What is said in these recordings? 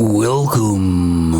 Welcome.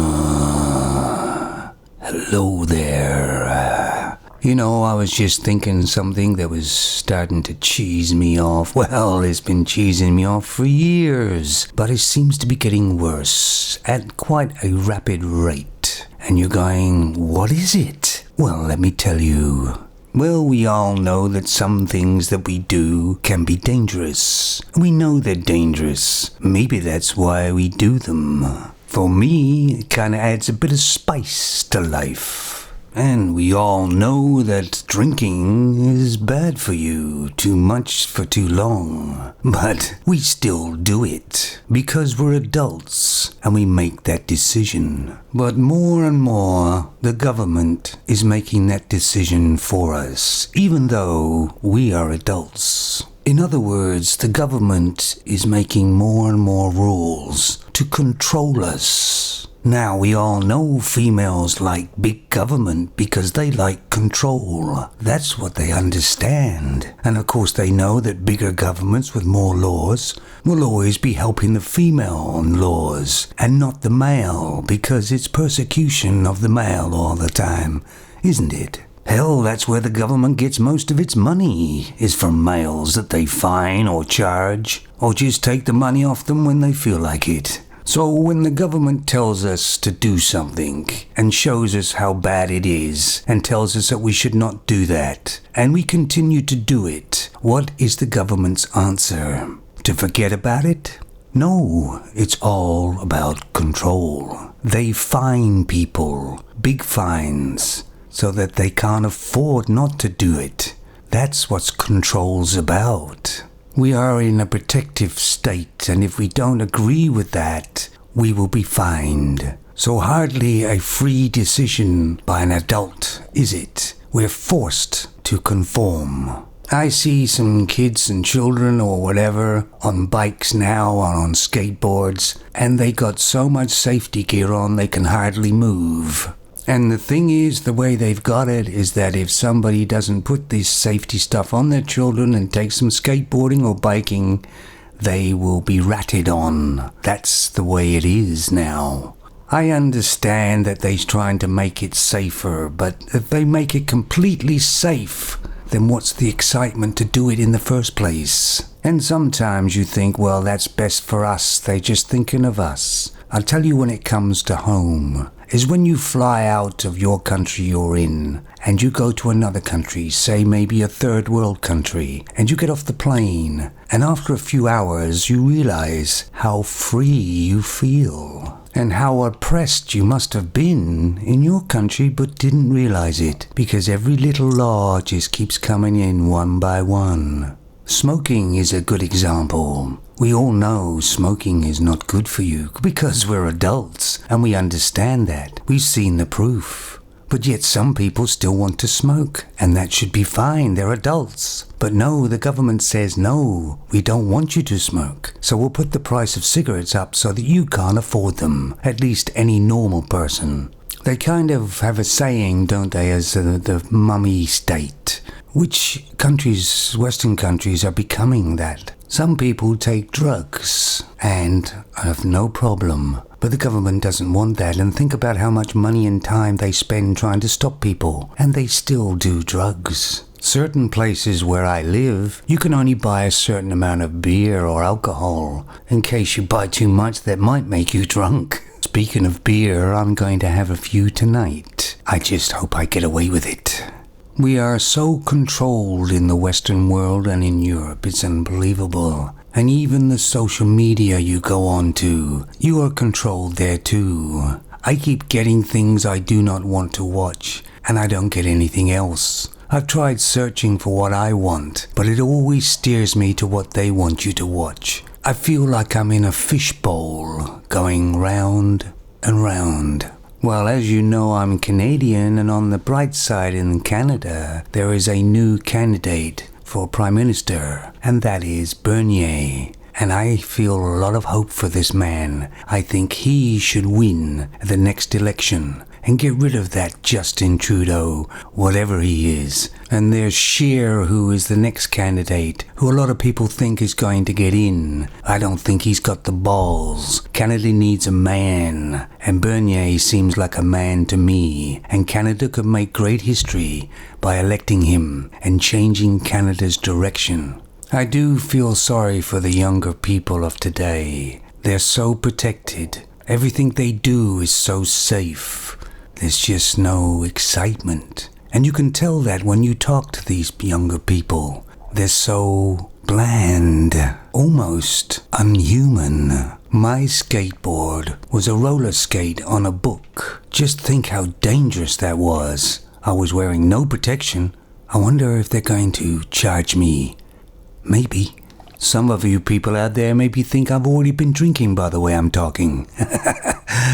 Hello there. I was just thinking something that was starting to cheese me off. Well, it's been cheesing me off for years, but it seems to be getting worse at quite a rapid rate. And you're going, what is it? Well, let me tell you. Well, we all know that some things that we do can be dangerous. We know they're dangerous. Maybe that's why we do them. For me, it kind of adds a bit of spice to life. And we all know that drinking is bad for you, too much for too long. But we still do it because we're adults and we make that decision. But more and more, the government is making that decision for us, even though we are adults. In other words, the government is making more and more rules to control us. Now, we all know females like big government because they like control. That's what they understand. And of course they know that bigger governments with more laws will always be helping the female laws and not the male, because it's persecution of the male all the time, isn't it? Hell, that's where the government gets most of its money, is from males that they fine or charge, or just take the money off them when they feel like it. So when the government tells us to do something and shows us how bad it is and tells us that we should not do that, and we continue to do it, what is the government's answer? To forget about it? No, it's all about control. They fine people, big fines, so that they can't afford not to do it. That's what control's about. We are in a protective state, and if we don't agree with that, we will be fined. So hardly a free decision by an adult, is it? We're forced to conform. I see some kids and children or whatever on bikes now or on skateboards, and they got so much safety gear on they can hardly move. And the thing is, the way they've got it is that if somebody doesn't put this safety stuff on their children and takes them skateboarding or biking, they will be ratted on. That's the way it is now. I understand that they're trying to make it safer, but if they make it completely safe, then what's the excitement to do it in the first place? And sometimes you think, well, that's best for us. They're just thinking of us. I'll tell you, when it comes to home, is when you fly out of your country you're in and you go to another country, say maybe a third world country, and you get off the plane, and after a few hours you realize how free you feel and how oppressed you must have been in your country but didn't realize it, because every little law just keeps coming in one by one. Smoking is a good example. We all know smoking is not good for you because we're adults and we understand that. We've seen the proof. But yet some people still want to smoke, and that should be fine. They're adults. But no, the government says, no, we don't want you to smoke. So we'll put the price of cigarettes up so that you can't afford them, at least any normal person. They kind of have a saying, don't they, as the mummy state. Which countries, Western countries, are becoming that. Some people take drugs and have no problem. But the government doesn't want that, and think about how much money and time they spend trying to stop people, and they still do drugs. Certain places where I live, you can only buy a certain amount of beer or alcohol. In case you buy too much, that might make you drunk. Speaking of beer, I'm going to have a few tonight. I just hope I get away with it. We are so controlled in the Western world and in Europe, it's unbelievable. And even the social media you go on to, you are controlled there too. I keep getting things I do not want to watch, and I don't get anything else. I've tried searching for what I want, but it always steers me to what they want you to watch. I feel like I'm in a fishbowl, going round and round. Well, as you know, I'm Canadian, and on the bright side in Canada, there is a new candidate for Prime Minister, and that is Bernier. And I feel a lot of hope for this man. I think he should win the next election. and get rid of that Justin Trudeau, whatever he is. And there's Scheer, who is the next candidate, who a lot of people think is going to get in. I don't think he's got the balls. Canada needs a man, and Bernier seems like a man to me, and Canada could make great history by electing him and changing Canada's direction. I do feel sorry for the younger people of today. They're so protected. Everything they do is so safe. There's just no excitement. And you can tell that when you talk to these younger people. They're so bland, almost unhuman. My skateboard was a roller skate on a book. Just think how dangerous that was. I was wearing no protection. I wonder if they're going to charge me. Maybe. Some of you people out there maybe think I've already been drinking by the way I'm talking.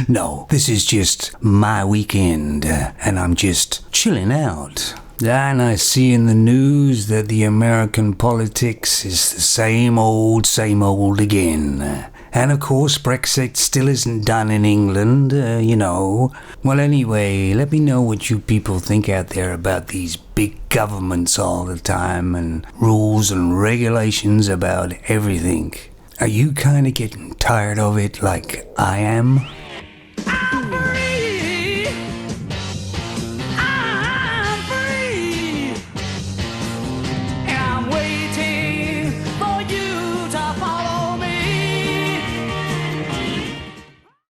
No, this is just my weekend, and I'm just chilling out. And I see in the news that the American politics is the same old again. And of course, Brexit still isn't done in England, Well, anyway, let me know what you people think out there about these big governments all the time and rules and regulations about everything. Are you kind of getting tired of it like I am?